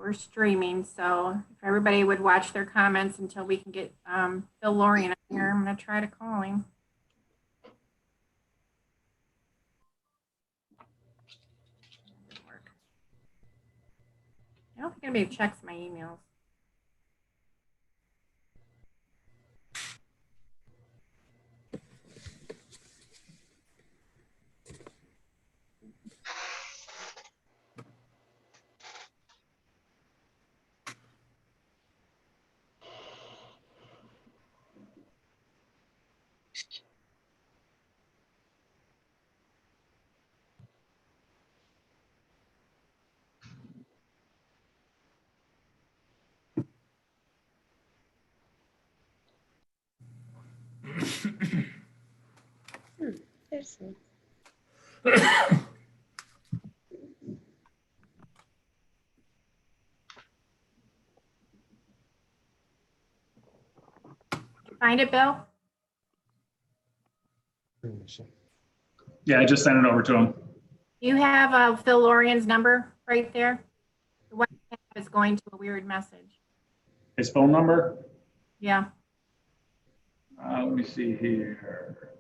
we're streaming, so if everybody would watch their comments until we can get Phil Lorien up here, I'm going to try to call him. Didn't work. I don't think anybody checks my emails. There's some. Find it, Bill? Yeah, I just sent it over to him. You have Phil Lorien's number right there? The one you have is going to a weird message. His phone number? Yeah. Let me see here.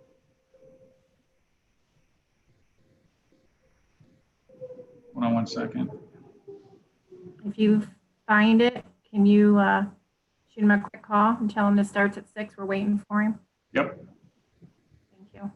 Hold on one second. If you find it, can you shoot him a quick call and tell him this starts at 6? We're waiting for him. Yep. Thank you.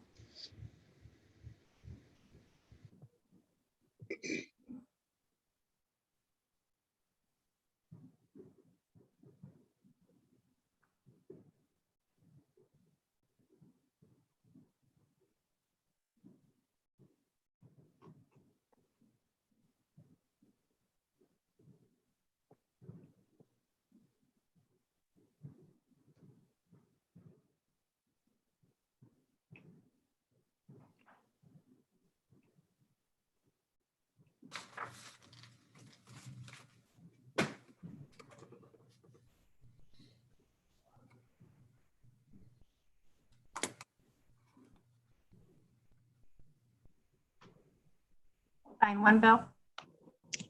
Find one, Bill.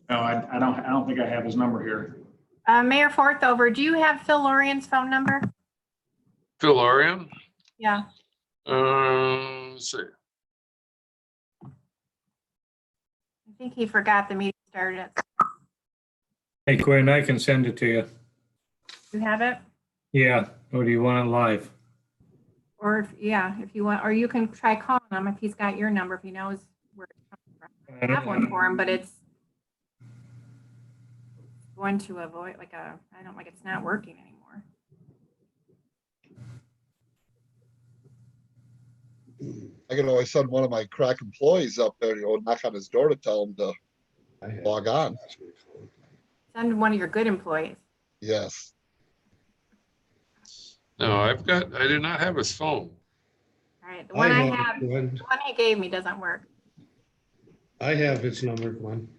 No, I don't think I have his number here. Mayor Forthover, do you have Phil Lorien's phone number? Phil Lorien? Yeah. Let's see. I think he forgot the meeting started at. Hey, Quinn, I can send it to you. You have it? Yeah, or do you want it live? Or if, yeah, if you want, or you can try calling him if he's got your number, if he knows where it's coming from. I have one for him, but it's going to avoid I don't like it's not working anymore. I can always send one of my crack employees up there to go knock on his door to tell him to log on. Send one of your good employees. Yes. No, I do not have his phone. All right, the one I it, have, the Glenn. one he gave me doesn't work. I have his number, Glenn.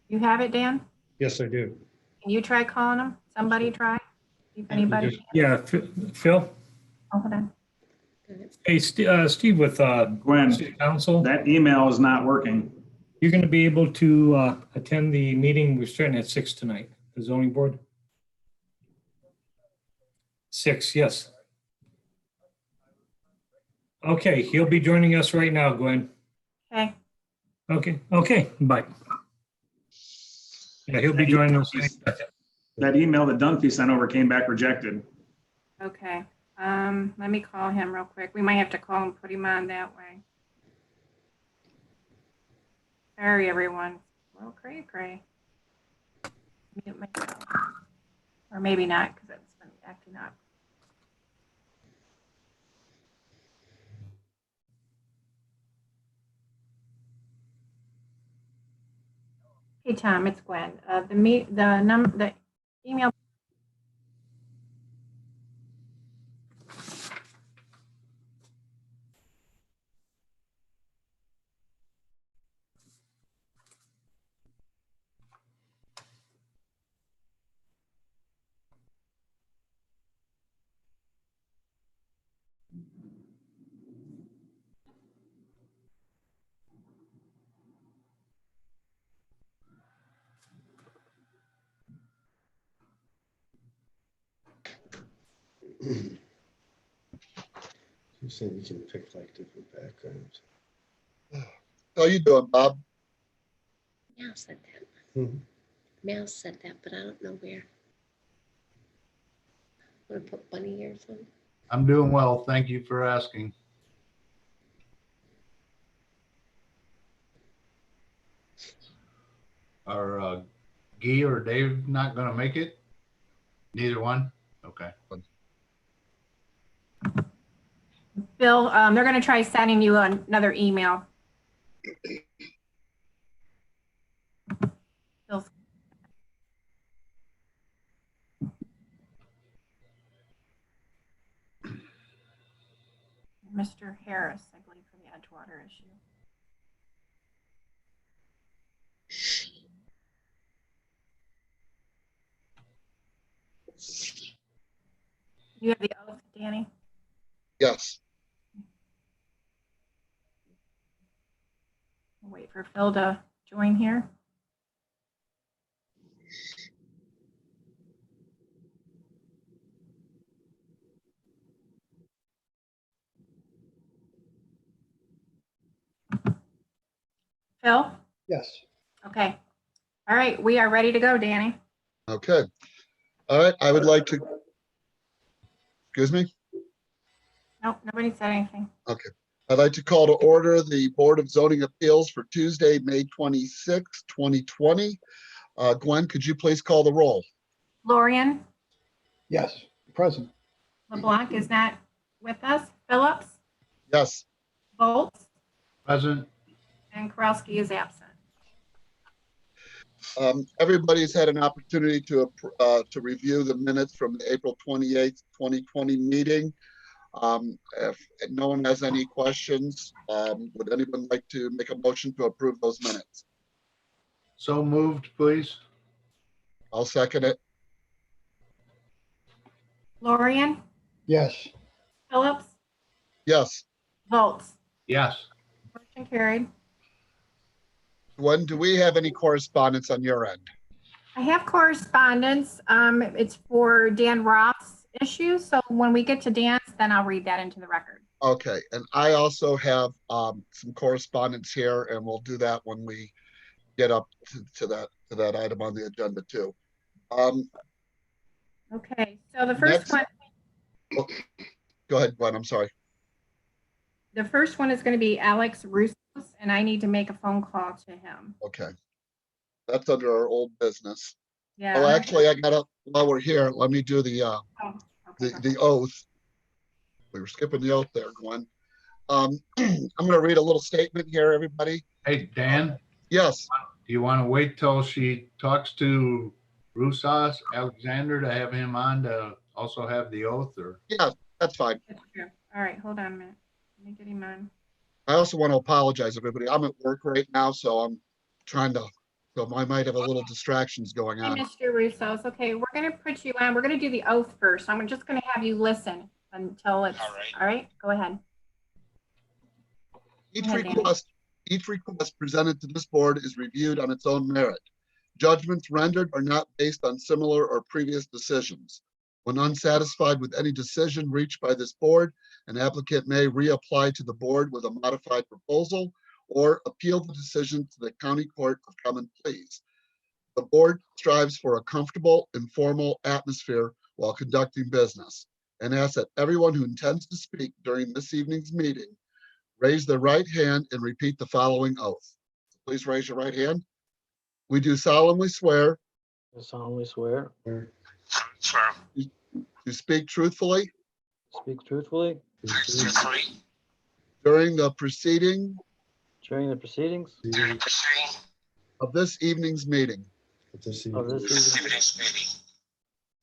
You have it, Dan? Yes, I do. Can you try calling him? Somebody try? See if anybody. Just- Yeah, Phil? Oh, hold on. Hey, Steve with Gwen, City Council, that email is not working. you're going to be able to attend the meeting. We're starting at 6 tonight, the zoning board. 6, yes. Okay, he'll be joining us right now, Gwen. Okay. Okay, bye. Yeah, he'll be joining us. That email that Dunphy sent over came back rejected. Okay. Let me call him real quick. We might have to call him, put him on that way. Sorry, everyone. Well, cray. Mute myself. Or maybe not, because it's been acting up. Hey, Tom, it's Gwen. The email. You said you can pick like different backgrounds. How you doing, Bob? Mal said that. Mhm. Mal said that, but I don't know where. Want to put bunny ears on? I'm doing well. Thank you for asking. Are Guy or Dave not going to make it? Neither one? Okay. Bill, they're going to try sending you another email. Bill's- Mr. Harris, I believe, for the Edgewater issue. You have the oath, Danny? Yes. We'll wait for Phil to join here. Phil? Yes. Okay. All right, we are ready to go, Danny. Okay. All right, I would like to, excuse me? Nope, nobody said anything. I'd like to call to order the Board of Zoning Appeals for Tuesday, May 26, 2020. Gwen, could you please call the roll? Lorian, Yes, present. LeBlanc is not with us. Phillips, Yes. Bolts, Present. and Karowski is absent. Everybody's had an opportunity to review the minutes from the April 28th, 2020 meeting. If no one has any questions, would anyone like to make a motion to approve those minutes? So moved, please. I'll second it. Lorian, Yes. Phillips, Yes. Bolts. Yes. Motion carried. Gwen, do we have any correspondence on your end? I have correspondence. It's for Dan Roth's issue. So when we get to Dan's, then I'll read that into the record. Okay, and I also have some correspondence here, and we'll do that when we get up to that item on the agenda too. Okay, so the first Next. one, Go ahead, Gwen, I'm sorry. the first one is going to be Alex Russos, and I need to make a phone call to him. Okay. That's under our old business. Yeah. Oh, actually, I gotta, while we're here, let me do the Okay. oath. We were skipping the oath there, Gwen. I'm gonna read a little statement here, everybody. Hey, Dan, Yes, do you want to wait till she talks to Rusas Alexander to have him on to also have the oath, or? yeah, that's fine. That's true. All right, hold on a minute. Let me get him on. I also want to apologize, everybody. I'm at work right now, so I'm trying to, so I might have a little distractions going Hey, on. Mr. Russos. Okay, we're going to put you on. We're going to do the oath first. I'm just going to have you listen until it's, all right, go ahead. Each Go ahead, Dan. request presented to this board is reviewed on its own merit. Judgments rendered are not based on similar or previous decisions. When unsatisfied with any decision reached by this board, an applicant may reapply to the board with a modified proposal or appeal the decision to the County Court of Common Pleas. The board strives for a comfortable, informal atmosphere while conducting business and asks that everyone who intends to speak during this evening's meeting raise their right hand and repeat the following oath. Please raise your right hand. We do solemnly swear I solemnly swear Swear. to speak truthfully to speak truthfully during the proceeding during the proceedings of this evening's meeting. of this evening.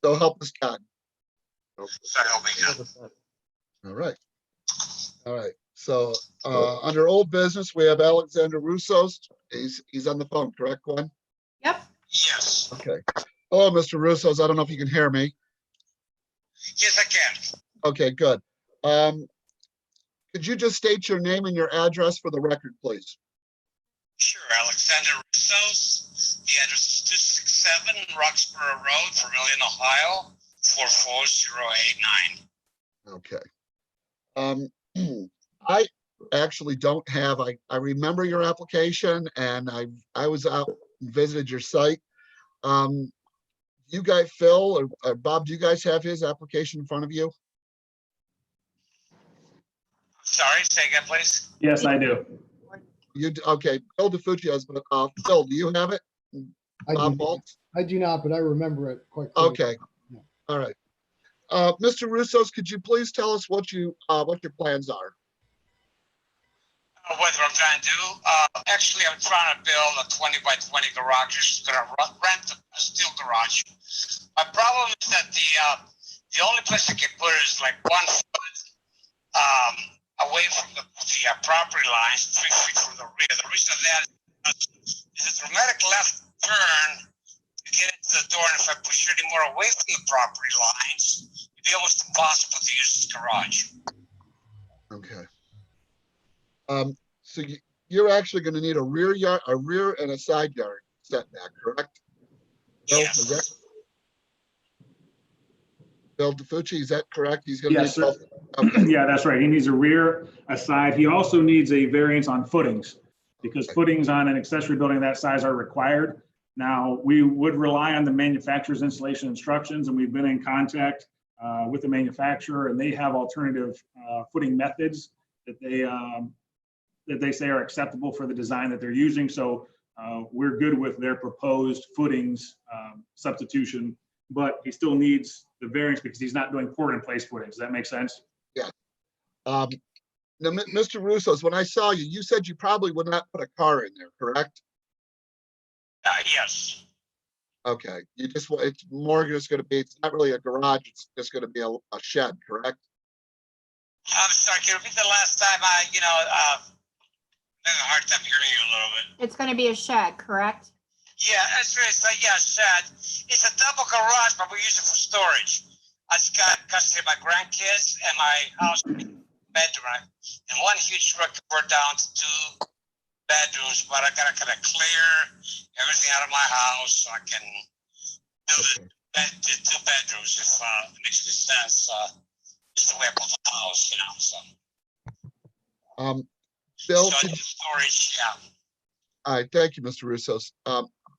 So help us God. Help us God. All right. All right. So under old business, we have Alexander Russos. He's on the phone, correct, Gwen? Yep. Yes. Okay. Hello, Mr. Russos. I don't know if you can hear me. Yes, I can. Okay, good. Could you just state your name and your address for the record, please? Sure, Alexander Russos. The address is 267 Roxborough Road, Vermillion, Ohio, 44089. Okay. I actually don't have, I remember your application and I was out and visited your site. You guys, Phil or Bob, do you guys have his application in front of you? Sorry, say again, please. Yes, I do. Okay, Bill DeFucci has, but Phil, do you have it? I Bob do, Baltz? I do not, but I remember it quite clearly. Okay, Yeah. all right. Mr. Russos, could you please tell us what your plans are? What I'm trying to do, actually, I'm trying to build a 20 by 20 garage. Just gonna rent a steel garage. My problem is that the only place I can put it is like 1 foot away from the property lines, 3 feet from the rear. The reason of that is a dramatic left turn to get into the door, and if I push it any more away from the property lines, it'd be almost impossible to use this garage. Okay. So you're actually gonna need a rear and a side yard setback, correct? Bill, is Yes. that- Bill DeFucci, is that correct? He's gonna need Yes, sir. both. Okay, Yeah, that's right. He needs a rear, a side. He also needs a variance on footings because footings on an accessory building that size are required. Now, we would rely on the manufacturer's installation instructions, and we've been in contact with the manufacturer, and they have alternative footing methods that they say are acceptable for the design that they're using. So we're good with their proposed footings substitution, but he still needs the variance because he's not doing poured in place footings. Does that make sense? now, Mr. Russos, when I saw you, you said you probably would not put a car in there, correct? Yes. Okay, it's more just gonna be, it's not really a garage, it's just gonna be a shed, correct? I'm sorry, can you repeat the last time? I'm having a hard time hearing you a little bit. It's gonna be a shed, correct? Yeah, that's right. So, yeah, shed. It's a double garage, but we use it for storage. I just got custody of my grandkids and my house bedroom. And one huge truck we're down to 2 bedrooms, but I gotta kind of clear everything out of my house so I can build the 2 bedrooms if it makes any sense. Just the way I built the house, so. Bill, So it's storage, yeah. all right, thank you, Mr. Russos.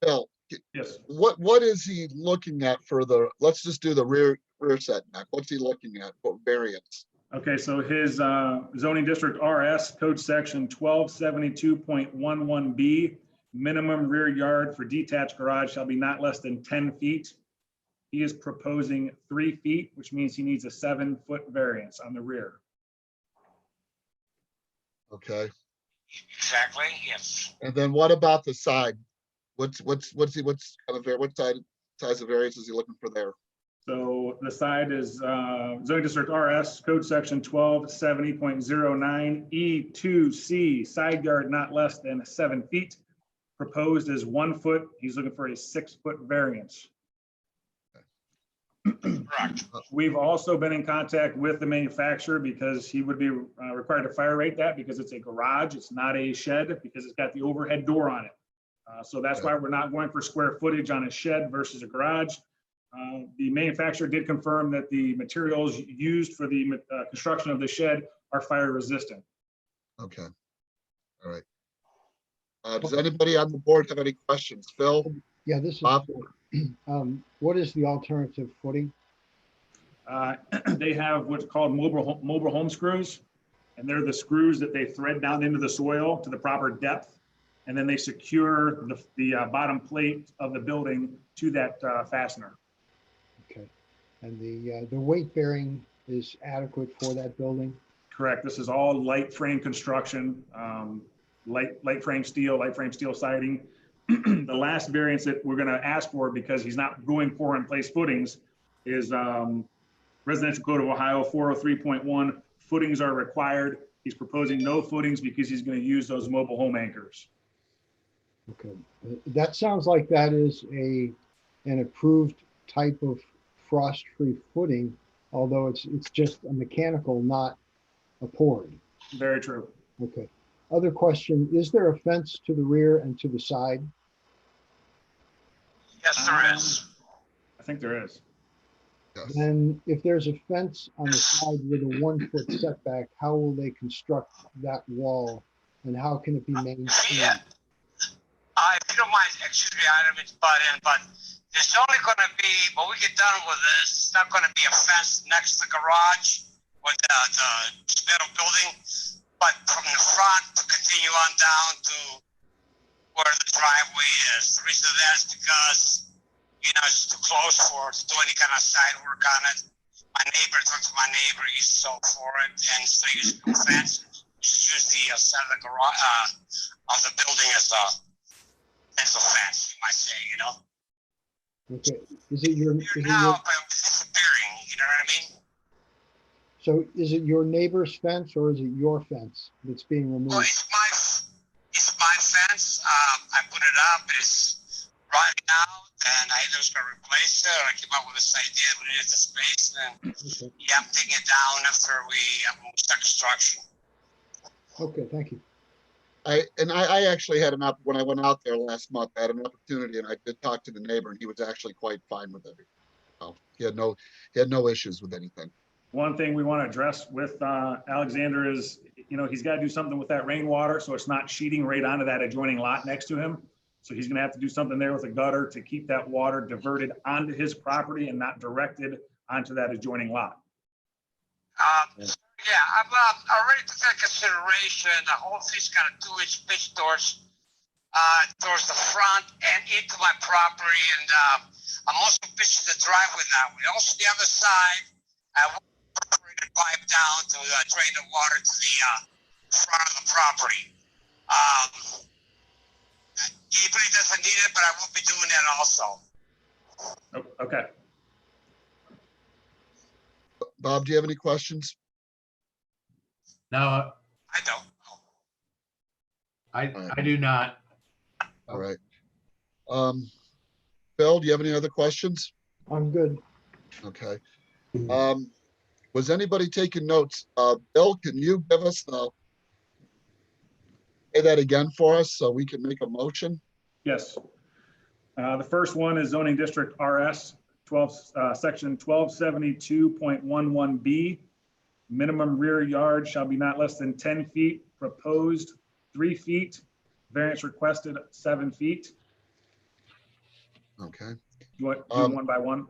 Bill, Yes. what is he looking at for let's just do the rear setback. What's he looking at for variance? Okay, so his zoning district RS code section 1272.11B, minimum rear yard for detached garage shall be not less than 10 feet. He is proposing 3 feet, which means he needs a 7-foot variance on the rear. Okay, Exactly, yes. and then what about the side? What size of variance is he looking for there? So the side is zoning district RS code section 1270.09 E2C, side yard not less than 7 feet. Proposed is 1 foot. He's looking for a 6-foot variance. Correct. We've also been in contact with the manufacturer because he would be required to fire rate that because it's a garage. It's not a shed because it's got the overhead door on it. So that's why we're not going for square footage on a shed versus a garage. The manufacturer did confirm that the materials used for the construction of the shed are fire resistant. Okay, all right. Does anybody on the board have any questions? Phil, Yeah, this is, Bob? what is the alternative footing? They have what's called mobile home screws, and they're the screws that they thread down into the soil to the proper depth, and then they secure the bottom plate of the building to that fastener. Okay, and the weight bearing is adequate for that building? Correct. This is all light frame construction, light frame steel siding. The last variance that we're going to ask for, because he's not going pour in place footings, is Residential Code of Ohio 403.1. Footings are required. He's proposing no footings because he's going to use those mobile home anchors. Okay, that sounds like that is an approved type of frost-free footing, although it's just a mechanical, not a poured. Very true. Okay. Other question, is there a fence to the rear and to the side? Yes, there is. I think there is. Yes. then if there's a fence on the side with a 1-foot setback, how will they construct that wall? And how can it be Yeah. maintained? If you don't mind, excuse me, I don't mean to butt in, but there's only gonna be, when we get done with this, it's not gonna be a fence next to the garage with the metal building, but from the front to continue on down to where the driveway is. The reason of that is because, you know, it's too close to do any kind of side work on it. My neighbor, talked to my neighbor, he's so for it, and so using the fence, just use the side of the garage, of the building as a fence, you might say, you know? Okay, is it your, Now, but it's disappearing, you know what I mean? so is it your neighbor's fence or is it your fence that's being Well, removed? it's my fence. I put it up. It's rotting out, and I either was going to replace it or I came up with this idea. We needed the space, and Okay, yeah, I'm taking it down after we start construction. okay, thank you. I actually had when I went out there last month, I had an opportunity and I did talk to the neighbor and he was actually quite fine with everything. So he had no issues with anything. One thing we want to address with Alexander is, you know, he's got to do something with that rainwater, so it's not sheeting right onto that adjoining lot next to him. So he's going to have to do something there with a gutter to keep that water diverted onto his property and not directed onto that adjoining lot. Yeah, I've already took into consideration the whole thing's got a 2-inch pitch towards the front and into my property, and I'm also pitching the driveway that way. Also, the other side, I will perforate a pipe down to drain the water to the front of the property. He really doesn't need it, but I will be doing that also. Oh, okay. Bob, do you have any questions? No, I don't. I do not. All right. Bill, do you have any other questions? I'm good. Okay. Was anybody taking notes? Bill, can you give us say that again for us so we can make a motion? Yes. The first one is zoning district RS 12, section 1272.11B. Minimum rear yard shall be not less than 10 feet, proposed 3 feet, variance requested 7 feet. Okay. You want to do one by one?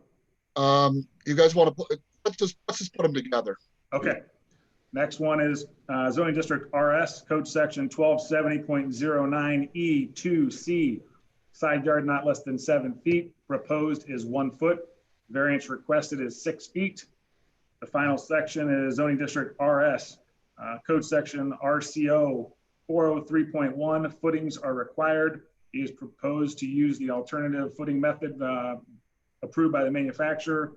You guys want to put, let's just put them together. Okay. Next one is zoning district RS code section 1270.09E2C. Side yard not less than 7 feet. Proposed is 1 foot. Variance requested is 6 feet. The final section is zoning district RS code section RCO 403.1. Footings are required. It is proposed to use the alternative footing method approved by the manufacturer.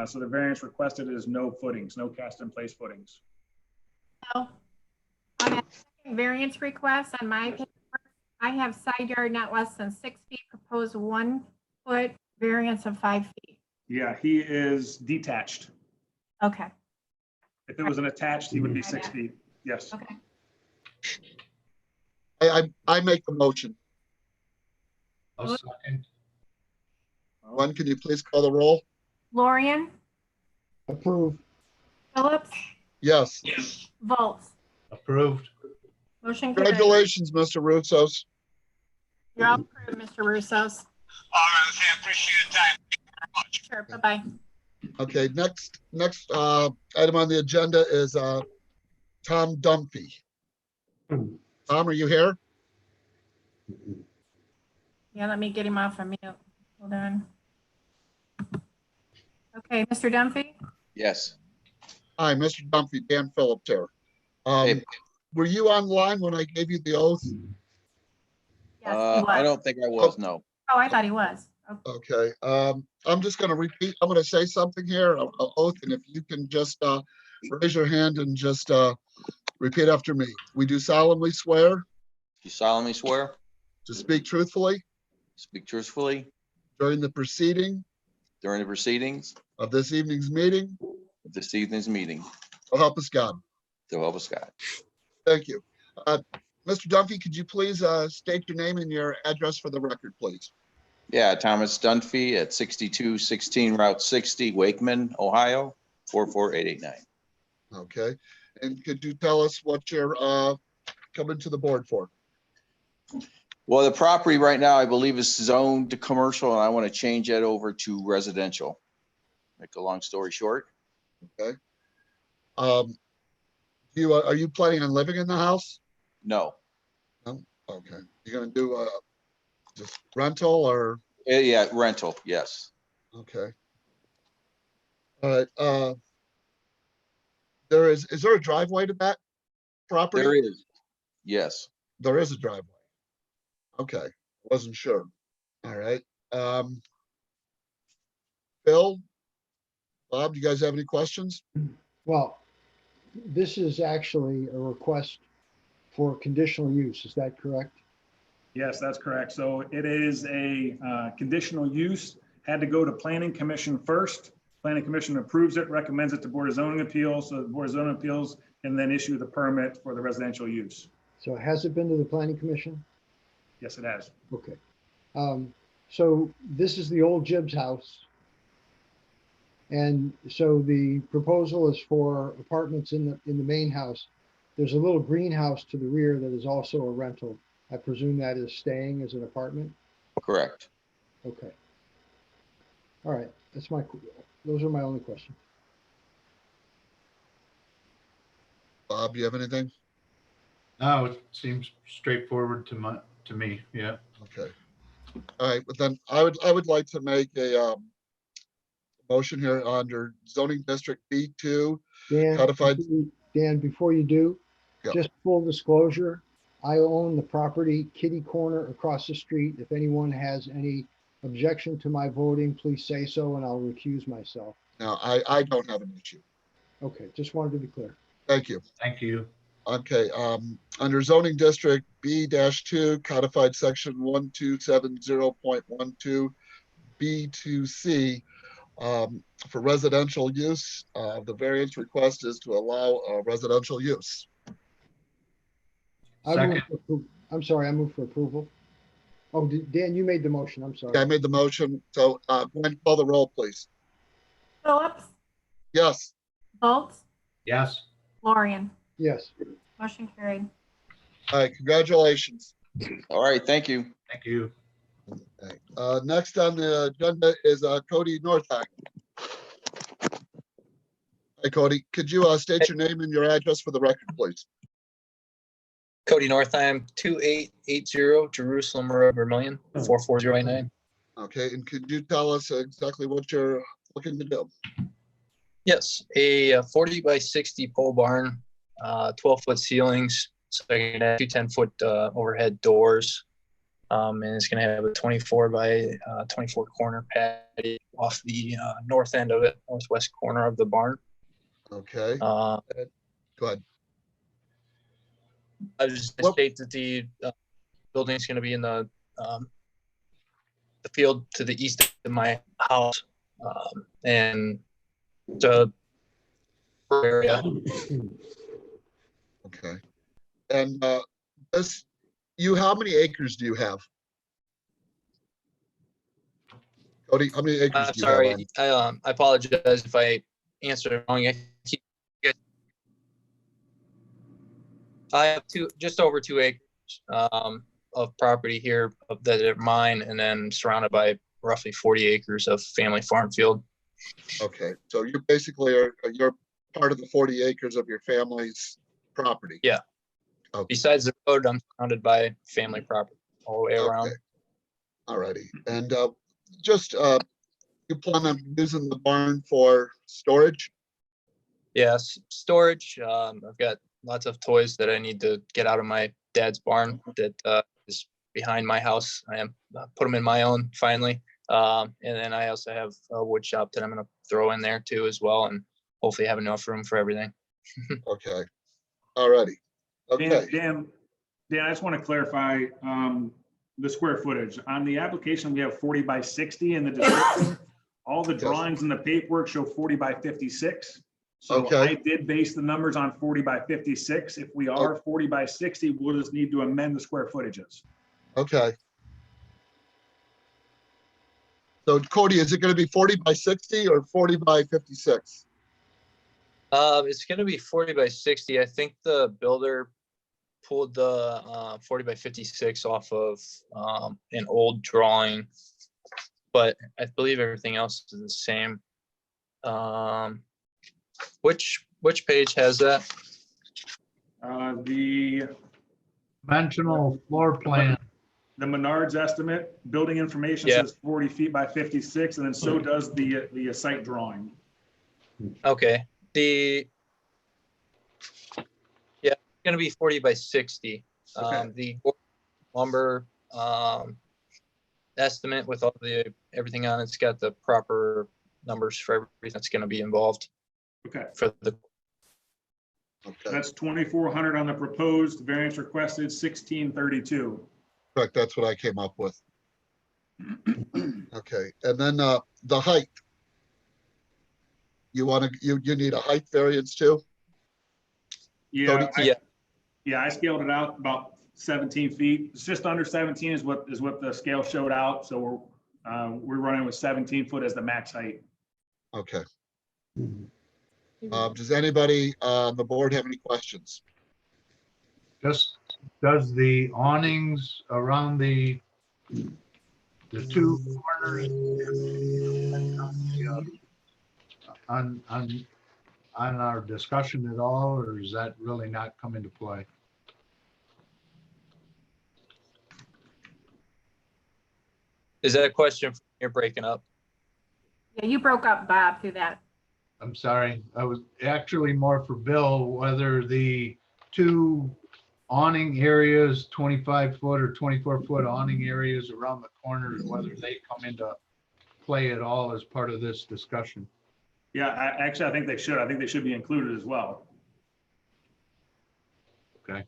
So the variance requested is no footings, no cast in place footings. So on that second variance request on my paper, I have side yard not less than 6 feet, proposed 1 foot, variance of 5 feet. Yeah, he is detached. Okay, If it was an attached, he would be 6 feet. Yes. okay. I make the motion. I'll second. One, can you please call the roll? Lorian, Approve. Phillips, Yes. Volz. Approved. Motion carried. Congratulations, Mr. Russos. You're all approved, Mr. Russos. All right, okay, I appreciate your time. Thank you very much. Sure, bye-bye. Okay, next item on the agenda is Tom Dunphy. Tom, are you here? Yeah, let me get him off of mute. Hold on. Okay, Mr. Dunphy? Yes. Hi, Mr. Dunphy, Dan Phillips here. Hey. Were you online when I gave you the oath? Yes, he I was. don't think I was, no. Oh, I thought he was. Okay. Okay, I'm just gonna repeat, I'm gonna say something here, an oath, and if you can just raise your hand and just repeat after me. We do solemnly swear You solemnly swear, to speak truthfully speak truthfully during the proceeding during the proceedings of this evening's meeting, of this evening's meeting. so help us God. So help us God. Thank you. Mr. Dunphy, could you please state your name and your address for the record, please? Yeah, Thomas Dunphy at 6216 Route 60, Wakeman, Ohio, 44889. Okay, and could you tell us what you're coming to the board for? Well, the property right now, I believe is zoned to commercial, and I want to change that over to residential. Make a long story short. Okay. Are you planning on living in the house? No. No? Okay. You're gonna do just rental or? Yeah, rental, yes. Okay. All right, is there a driveway to that property? There is. Yes. There is a driveway. Okay, wasn't sure. All right. Bill, Bob, do you guys have any questions? Well, this is actually a request for conditional use. Is that correct? Yes, that's correct. So it is a conditional use, had to go to planning commission first. Planning commission approves it, recommends it to Board of Zoning Appeals. So the Board of Zoning Appeals can then issue the permit for the residential use. So has it been to the planning commission? Yes, it has. Okay. So this is the old Gibbs house. And so the proposal is for apartments in the main house. There's a little greenhouse to the rear that is also a rental. I presume that is staying as an apartment? Correct. Okay. All right, those are my only questions. Bob, do you have anything? No, it seems straightforward to me, yeah. Okay. All right, but then I would like to make a motion here under zoning district B2 codified. Dan, before you do, Yeah. just full disclosure, I own the property kitty corner across the street. If anyone has any objection to my voting, please say so and I'll recuse myself. No, I don't have an issue. Okay, just wanted to be clear. Thank you. Thank you. Okay, under zoning district B-2 codified section 1270.12 B2C, for residential use, the variance request is to allow residential use. Second. I'm sorry, I move for approval. Oh, Dan, you made the motion. I'm sorry. Yeah, I made the motion. So, Gwen, call the roll, please. Phillips, Yes. Schultz, Yes. Lorian. Yes. Motion carried. All right, congratulations. All right, thank you. Thank you. Okay, next on the agenda is Cody Northang. Hi, Cody. Could you state your name and your address for the record, please? Cody Northheim, 2880 Jerusalem Road, Vermillion, 44089. Okay, and could you tell us exactly what you're looking to do? Yes, a 40 by 60 pole barn, 12-foot ceilings, so I can have two 10-foot overhead doors. And it's going to have a 24 by 24 corner patio off the north end of it, northwest corner of the barn. Okay, go ahead. I was just going to state that the building is going to be in the field to the east of my house, and the area. Okay, and how many acres do you have? Cody, how many acres I'm do you have? sorry, I apologize if I answered it wrong. I have just over 2 acres of property here that are mine, and then surrounded by roughly 40 acres of family farm field. Okay, so you basically you're part of the 40 acres of your family's property. Yeah. Okay. Besides the road, I'm surrounded by family property all the way around. Okay. Alrighty, and you plan on using the barn for storage? Yes, storage. I've got lots of toys that I need to get out of my dad's barn that is behind my house. I am put them in my own finally. And then I also have a wood shop that I'm going to throw in there too as well, and hopefully have enough room for everything. Okay, alrighty. Okay, Dan, I just want to clarify the square footage. On the application, we have 40 by 60 in the description. All the drawings and the paperwork show 40 by 56. So Okay. I did base the numbers on 40 by 56. If we are 40 by 60, we'll just need to amend the square footages. okay. So Cody, is it going to be 40 by 60 or 40 by 56? It's gonna be 40 by 60. I think the builder pulled the 40 by 56 off of an old drawing, but I believe everything else is the same. Which page has that? The Dimensional floor plan. Menards estimate, building information Yeah. says 40 feet by 56, and then so does the site drawing. Okay, yeah, it's gonna be 40 by 60. Okay. The lumber estimate with all everything on it's got the proper numbers for everything that's gonna be involved Okay, for the. Okay, that's 2,400 on the proposed, variance requested 1632. correct. That's what I came up with. Okay, and then the height. You want to, you need a height variance too? Yeah, Yeah. yeah, I scaled it out about 17 feet. It's just under 17 is what the scale showed out. So we're running with 17 foot as the max height. Okay. Does anybody on the board have any questions? Just, does the awnings around the two corners on our discussion at all, or does that really not come into play? Is that a question you're breaking up? Yeah, you broke up, Bob, through that. I'm sorry, I was actually more for Bill, whether the two awning areas, 25 foot or 24 foot awning areas around the corners, whether they come into play at all as part of this discussion. Yeah, actually, I think they should. I think they should be included as well. Okay.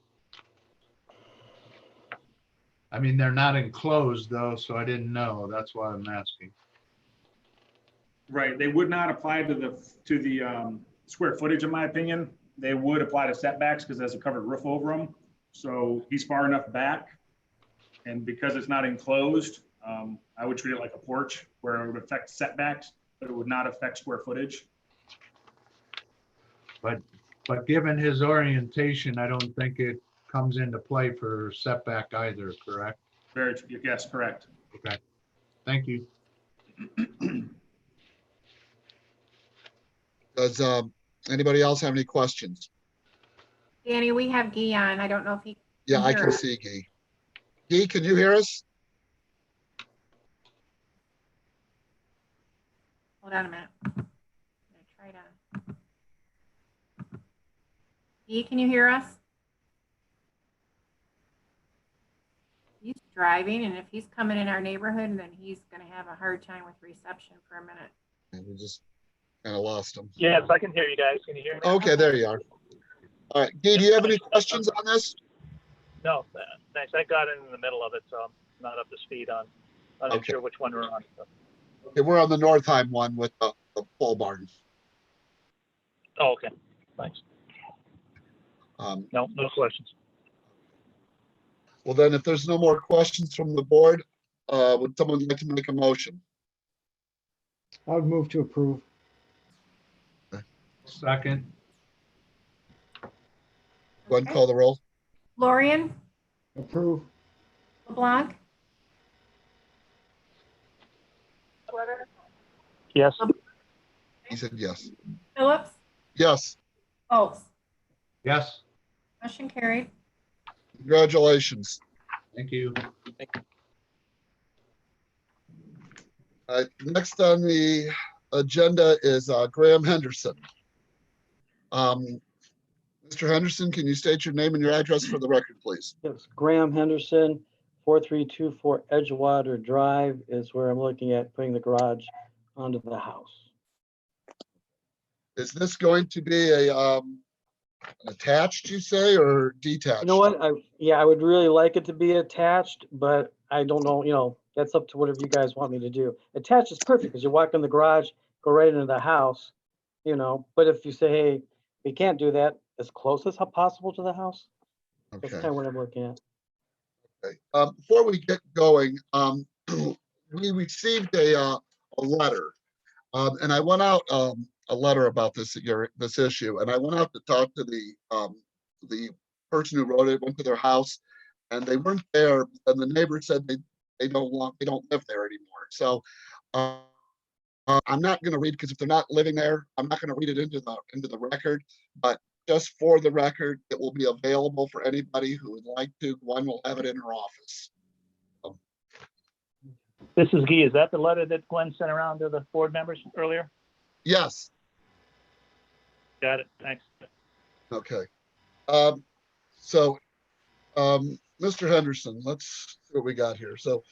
I mean, they're not enclosed though, so I didn't know. That's why I'm asking. Right, they would not apply to the square footage, in my opinion. They would apply to setbacks because there's a covered roof over them. So he's far enough back. And because it's not enclosed, I would treat it like a porch where it would affect setbacks, but it would not affect square footage. But given his orientation, I don't think it comes into play for setback either, correct? Very, yes, correct. Okay, thank you. Does anybody else have any questions? Danny, we have Guy on. I don't know if he. Yeah, I can Sure. see Guy. Guy, can you hear us? Hold on a minute. I'm gonna try to. Guy, can you hear us? He's driving, and if he's coming in our neighborhood, then he's gonna have a hard time with reception for a minute. And we just kind of lost him. Yes, I can hear you guys. Can you hear me? Okay, there you are. All right, Guy, do you have any questions on this? No, thanks. I got in the middle of it, so I'm not up to speed on. I'm not Okay. sure which one we're on. So. Okay, we're on the Northheim one with the pole barn. Oh, okay. Thanks. No questions. Well, then, if there's no more questions from the board, would someone like to make a motion? I would move to approve. Second, Go ahead and call the roll. Lorian, Approve. LeBlanc, Yes. He said yes. Phillips, Yes, Oates. yes, Motion carried. congratulations. thank you. Next on the agenda is Graham Henderson. Mr. Henderson, can you state your name and your address for the record, please? Yes, Graham Henderson, 4324 Edgewater Drive is where I'm looking at putting the garage onto the house. Is this going to be a attached, you say, or detached? You know what? I would really like it to be attached, but I don't know, that's up to whatever you guys want me to do. Attached is perfect because you walk in the garage, go right into the house, but if you say, hey, we can't do that, as close as possible to the house. That's Okay. kind of what I'm looking at. Okay. Before we get going, we received a a letter. And I went out, a letter about this issue, and I went out to talk to the person who wrote it, went to their house, and they weren't there. And the neighbor said they don't live there anymore. So I'm not going to read, because if they're not living there, I'm not going to read it into the record. But just for the record, it will be available for anybody who would like to. Gwen will have it in her office. This is Guy. Is that the letter that Gwen sent around to the board members earlier? Yes. Got it. Thanks. Okay. Mr. Henderson, let's see what we got here. So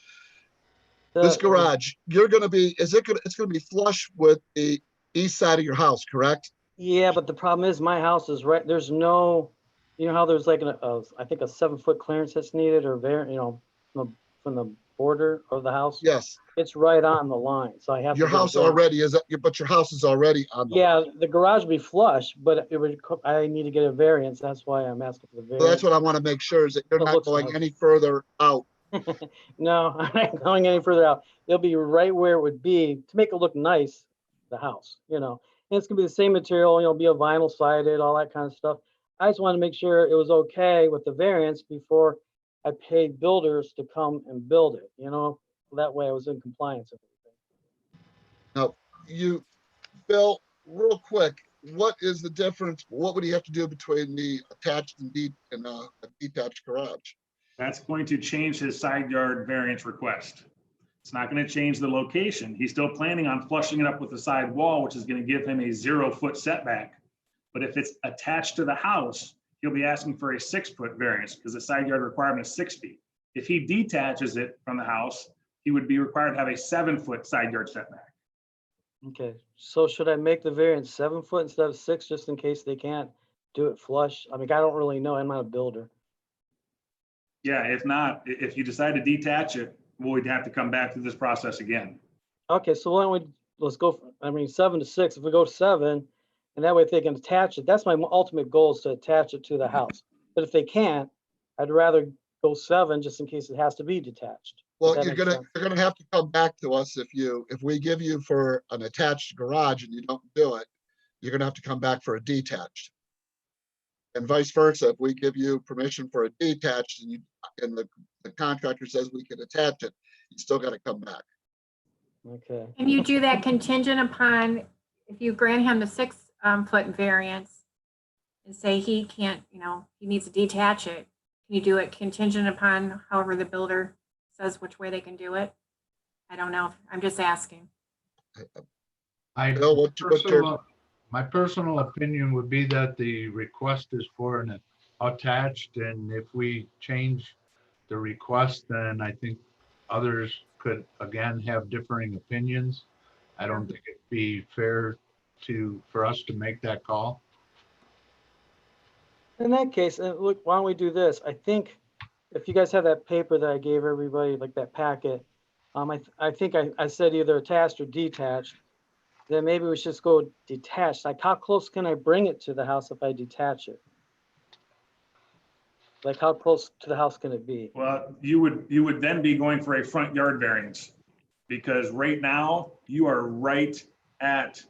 this garage, it's gonna be flush with the east side of your house, correct? Yeah, but the problem is my house is right, there's no, you know how there's like I think a 7-foot clearance that's needed or from the border of the house? Yes. It's right on the line, so I have. Your house already is, but your house is already on the. Yeah, the garage would be flush, but I need to get a variance. That's why I'm asking for the variance. So that's what I want to make sure, is that you're not going any further out. No, I'm not going any further out. It'll be right where it would be to make it look nice, the house, you know. And it's gonna be the same material, you know, be a vinyl sided, all that kind of stuff. I just wanted to make sure it was okay with the variance before I paid builders to come and build it, you know. That way I was in compliance with everything. Now, Bill, real quick, what is the difference? What would he have to do between the attached and a detached garage? That's going to change his side yard variance request. It's not going to change the location. He's still planning on flushing it up with the side wall, which is going to give him a 0-foot setback. But if it's attached to the house, he'll be asking for a 6-foot variance because the side yard requirement is 6 feet. If he detaches it from the house, he would be required to have a 7-foot side yard setback. Okay, so should I make the variance 7 foot instead of 6, just in case they can't do it flush? I mean, I don't really know. I'm not a builder. Yeah, if not, if you decide to detach it, we'd have to come back through this process again. Okay, so why don't let's go, 7 to 6. If we go 7, and that way if they can attach it, that's my ultimate goal, is to attach it to the house. But if they can't, I'd rather go 7 just in case it has to be detached. Well, you're gonna have to come back to us if we give you for an attached garage and you don't do it, you're gonna have to come back for a detached. And vice versa, if we give you permission for a detached and the contractor says we can attach it, you still gotta come back. Okay. Can you do that contingent upon, if you grant him the 6-foot variance and say he can't, you know, he needs to detach it, can you do it contingent upon however the builder says which way they can do it? I don't know. I'm just asking. Bill, My personal opinion would be that the request is for an attached, and if we change the request, then I think others could again have differing opinions. I don't think it'd be fair for us to make that call. In that case, look, why don't we do this? I think if you guys have that paper that I gave everybody, like that packet, I think I said either attached or detached, then maybe we should just go detached. Like, how close can I bring it to the house if I detach it? Like, how close to the house can it be? Well, you would then be going for a front yard variance, because right now you are right at,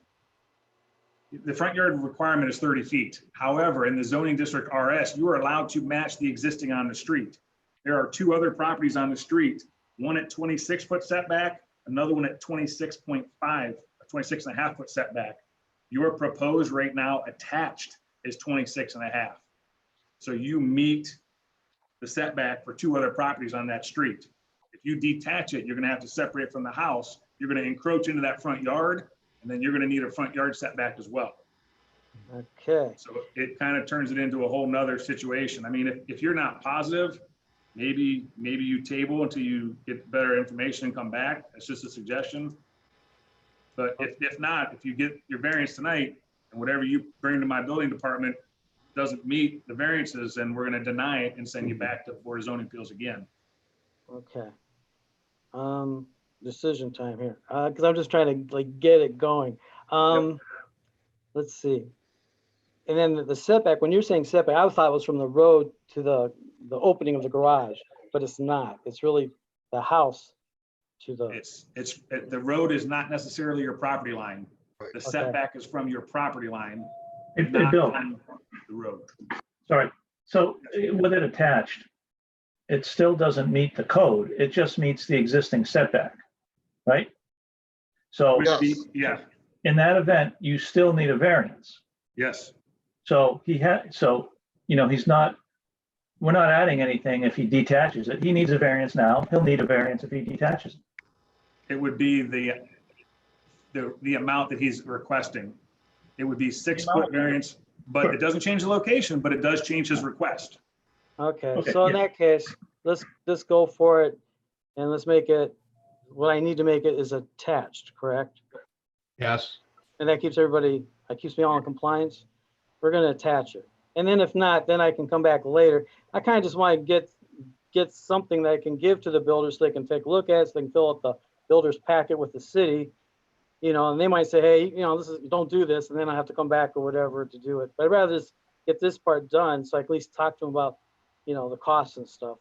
the front yard requirement is 30 feet. However, in the zoning district RS, you are allowed to match the existing on the street. There are 2 other properties on the street, one at 26-foot setback, another one at 26.5, 26.5-foot setback. Your proposed right now attached is 26.5. So you meet the setback for 2 other properties on that street. If you detach it, you're gonna have to separate from the house. You're gonna encroach into that front yard, and then you're gonna need a front yard setback as well. Okay. So it kind of turns it into a whole nother situation. I mean, if you're not positive, maybe you table until you get better information and come back. That's just a suggestion. But if not, if you get your variance tonight and whatever you bring to my building department doesn't meet the variances, then we're gonna deny it and send you back to Board of Zoning Appeals again. Okay. Decision time here, because I'm just trying to like get it going. Let's see. And then the setback, when you're saying setback, I thought it was from the road to the opening of the garage, but it's not. It's really the house to the, The road is not necessarily your property line. Right. The Okay. setback is from your property line, Hey, not Bill, from the road. sorry. So with it attached, it still doesn't meet the code. It just meets the existing setback, right? So Yes. Yeah, in that event, you still need a variance. yes. So he's not, we're not adding anything if he detaches it. He needs a variance now. He'll need a variance if he detaches it. It would be the amount that he's requesting. It would be 6-foot variance, but it doesn't change the location, but it does change his request. okay, Okay, so in yeah. that case, let's go for it. And let's make it, what I need to make it is attached, correct? Yes. And that keeps that keeps me all in compliance. We're gonna attach it. And then if not, then I can come back later. I kind of just want to get something that I can give to the builders so they can take a look at it, so they can fill out the builder's packet with the city. And they might say, hey, don't do this, and then I have to come back or whatever to do it. But I'd rather just get this part done, so I can at least talk to them about, the costs and stuff.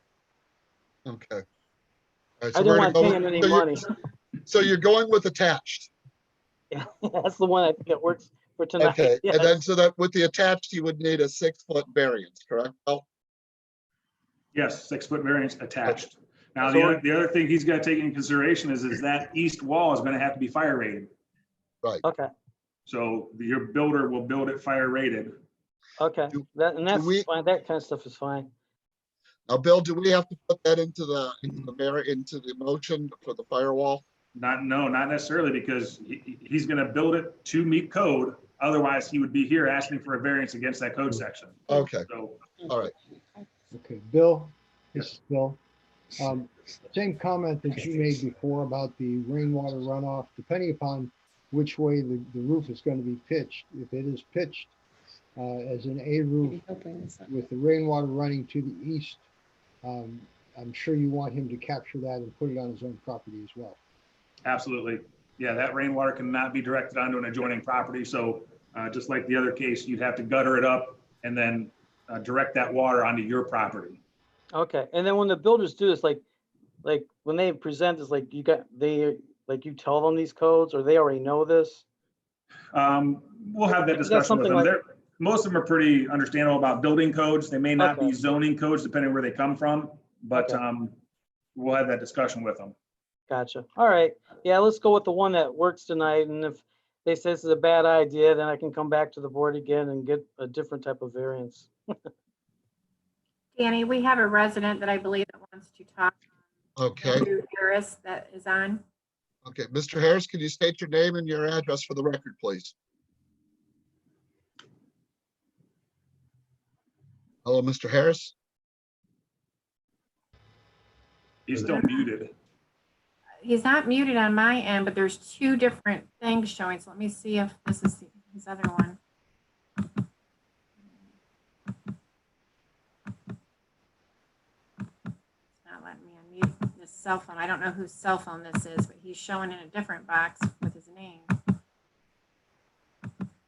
Okay. All right, I so don't we're want gonna to go pay them with- any money. So you're going with attached. That's the one I think that works for tonight. Okay, Yes. and then so that with the attached, you would need a 6-foot variance, correct? Oh, Yes, 6-foot variance attached. Now, So- the other thing he's got to take into consideration is that east wall is going to have to be fire rated. Okay, So your builder will build it fire rated. okay. Do- That's we- fine. That kind of stuff is fine. now, Bill, do we have to put that into the motion for the firewall? Not necessarily, because he's going to build it to meet code. Otherwise, he would be here asking for a variance against that code section. Okay, So all right. Okay, Bill, this is Bill. Same comment that you made before about the rainwater runoff, depending upon which way the roof is going to be pitched. If it is pitched as an A roof He'll bring this up. with the rainwater running to the east, I'm sure you want him to capture that and put it on his own property as well. absolutely. Yeah, that rainwater cannot be directed onto an adjoining property. So just like the other case, you'd have to gutter it up and then direct that water onto your property. Okay, and then when the builders do this, like when they present this, like you tell them these codes, or they already know this? We'll have that Is that discussion with something them. like- Most of them are pretty understandable about building codes. They may not be Okay. zoning codes depending where they come from, but Okay. we'll have that discussion with them. Gotcha. All right. Yeah, let's go with the one that works tonight. And if they say this is a bad idea, then I can come back to the board again and get a different type of variance. Danny, we have a resident that I believe that wants to talk. Okay, Andrew Harris that is on. okay. Mr. Harris, can you state your name and your address for the record, please? Hello, Mr. Harris? He's still muted. He's not muted on my end, but there's two different things showing. So let me see if this is his other one. It's not letting me unmute this cell phone. I don't know whose cell phone this is, but he's showing in a different box with his name.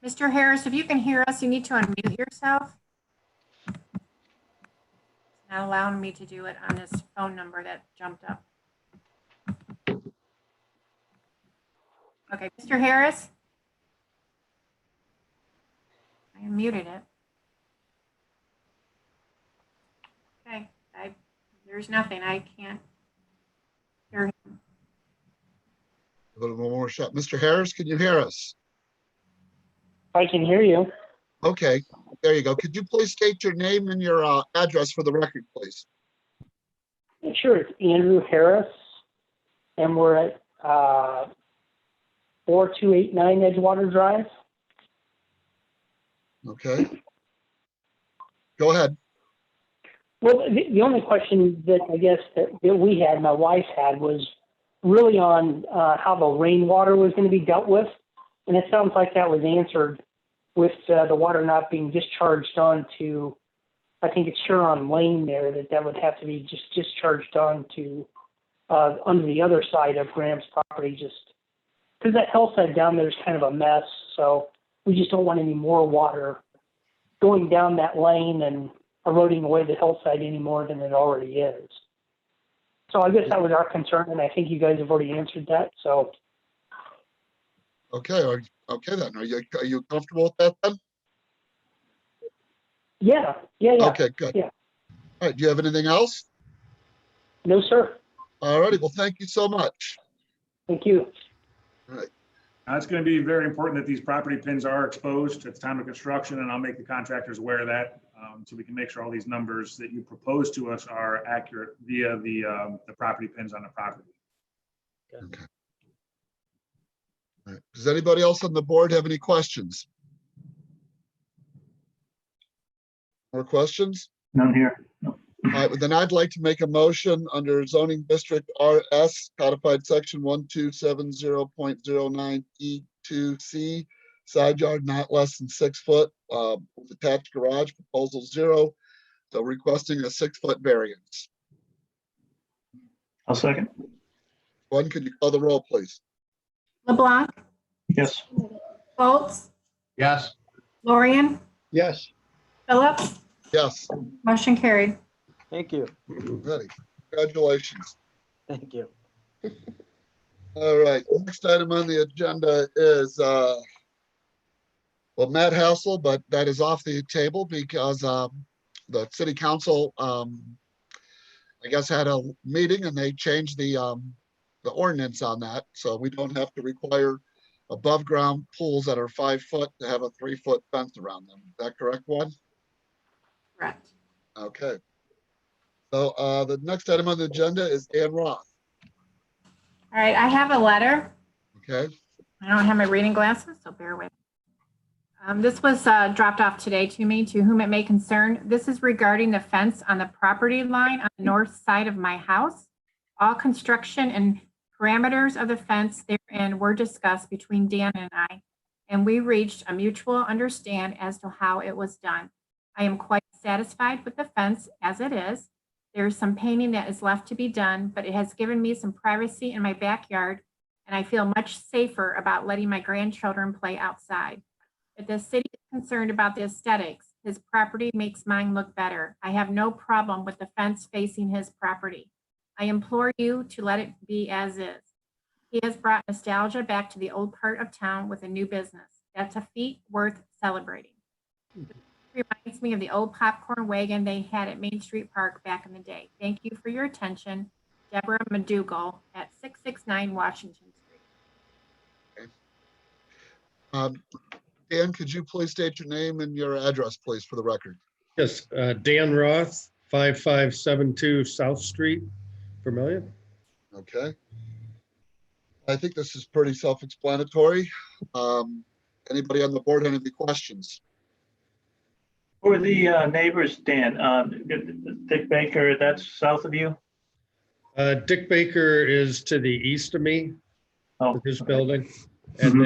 Mr. Harris, if you can hear us, you need to unmute yourself. It's not allowing me to do it on this phone number that jumped up. Okay, Mr. Harris? I unmuted it. Okay, there's nothing. I can't hear him. A little more shot. Mr. Harris, can you hear us? I can hear you. Okay, there you go. Could you please state your name and your address for the record, please? Sure, it's Andrew Harris, and we're at 4289 Edgewater Drive. Okay. Go ahead. Well, the only question that I guess that we had, my wife had, was really on how the rainwater was going to be dealt with. And it sounds like that was answered with the water not being discharged onto, I think it's Huron Lane there, that would have to be just discharged onto under the other side of Graham's property, just because that hillside down there is kind of a mess. So we just don't want any more water going down that lane and eroding away the hillside any more than it already is. So I guess that was our concern, and I think you guys have already answered that. So Okay, okay then. Are you comfortable with that then? yeah. Okay, good. Yeah. All right, do you have anything else? No, sir. All righty, well, thank you so much. Thank you. All right, Now, it's going to be very important that these property pins are exposed at the time of construction, and I'll make the contractors aware of that, so we can make sure all these numbers that you propose to us are accurate via the property pins on the property. okay. All right. Does anybody else on the board have any questions? More questions? None here. All right, well, then I'd like to make a motion under zoning district RS codified section 1270.09E2C, side yard not less than 6 foot, with attached garage, proposal 0. So requesting a 6-foot variance. I'll second. One, could you call the roll, please? LeBlanc, Yes. Foltz, Yes. Lorian, Yes, Phillips, Yes, motion carried. Thank you. ready. Congratulations. Thank you. All right, next item on the agenda is, well, Matt Hassel, but that is off the table because the city council, I guess, had a meeting and they changed the ordinance on that. So we don't have to require above ground pools that are 5 foot to have a 3-foot fence around them. Is that correct, one? Correct. Okay. So the next item on the agenda is Dan Roth. All right, I have a letter. Okay, I don't have my reading glasses, so bear with. This was dropped off today to me, to whom it may concern. This is regarding the fence on the property line on the north side of my house. All construction and parameters of the fence therein were discussed between Dan and I, and we reached a mutual understand as to how it was done. I am quite satisfied with the fence as it is. There is some painting that is left to be done, but it has given me some privacy in my backyard, and I feel much safer about letting my grandchildren play outside. If the city is concerned about the aesthetics, his property makes mine look better. I have no problem with the fence facing his property. I implore you to let it be as is. He has brought nostalgia back to the old part of town with a new business. That's a feat worth celebrating. Reminds me of the old popcorn wagon they had at Main Street Park back in the day. Thank you for your attention. Deborah McDougal at 669 Washington Street. Dan, could you please state your name and your address, please, for the record? Yes, Dan Roth, 5572 South Street, Vermillion. Okay. I think this is pretty self-explanatory. Anybody on the board have any questions? Who are the neighbors, Dan? Dick Baker, that's south of you? Dick Baker is to the east of me, with his building. And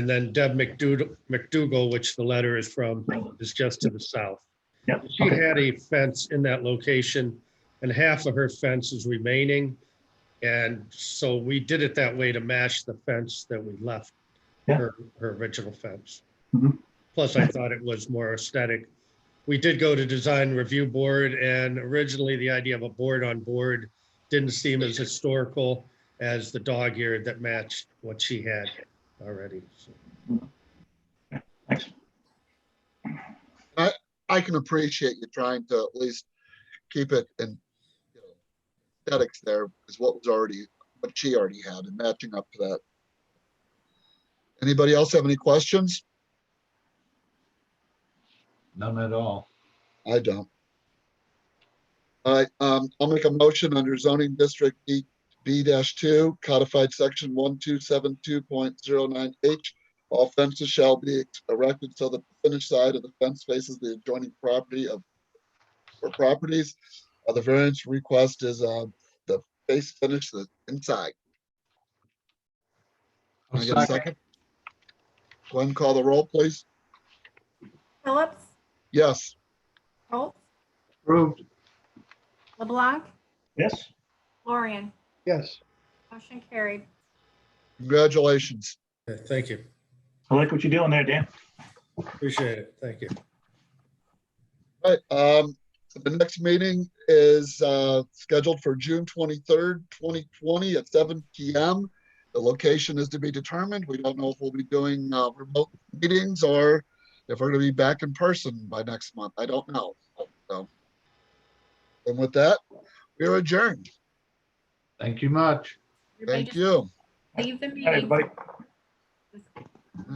then Deb McDougal, which the letter is from, is just to the south. Yep. She had a fence in that location and half of her fence is remaining. And so we did it that way to match the fence that we left, her original fence. Plus, I thought it was more aesthetic. We did go to design review board, and originally the idea of a board on board didn't seem as historical as the dog ear that matched what she had already. So. Thanks. I can appreciate you trying to at least keep it in, aesthetics there is what she already had and matching up to that. Anybody else have any questions? None at all. I don't. All right, I'll make a motion under zoning district B-2, codified section 1272.09H. All fences shall be erected so that the finished side of the fence faces the adjoining property or properties. The variance request is the face finish the inside. Can I get a second? Glenn, call the roll, please. Phillips, Yes. Foltz, Approved. LeBlanc, Yes. Lorian, yes. motion carried. Congratulations. Thank you. I like what you're doing there, Dan. Appreciate it. Thank you. All right, The next meeting is scheduled for June 23rd, 2020 at 7 p.m. The location is to be determined. We don't know if we'll be doing remote meetings or if we're going to be back in person by next month. I don't know. So, and with that, we're adjourned. Thank you much. Everybody Thank just you. Leave the All right, meeting. everybody.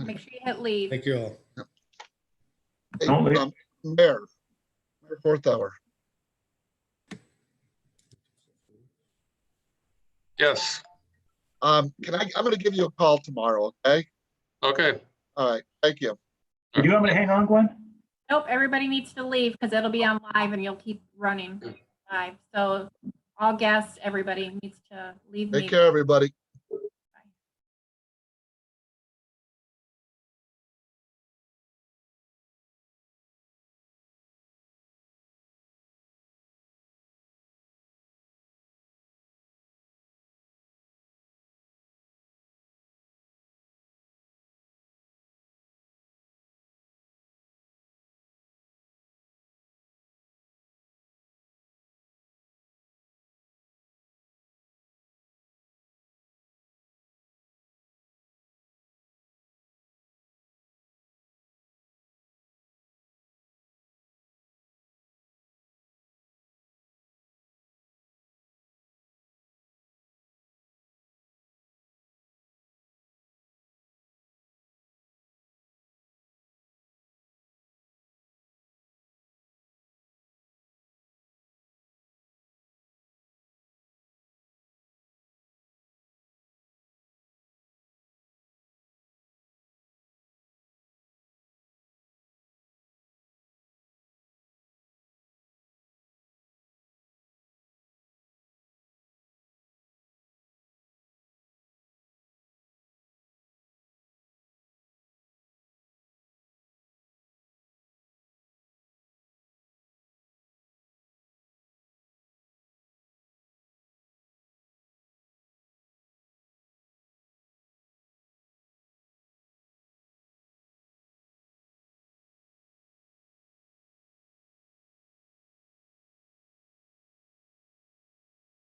Make sure you hit leave. Thank you all. Hey, Don't leave. Mayor Forthauer. Yes. I'm going to give you a call tomorrow, okay? Okay. All right, thank you. Do you want me to hang on, Gwen? Nope, everybody needs to leave because it'll be on live and you'll keep running live. So all guests, everybody needs to leave. Take meeting. care, everybody.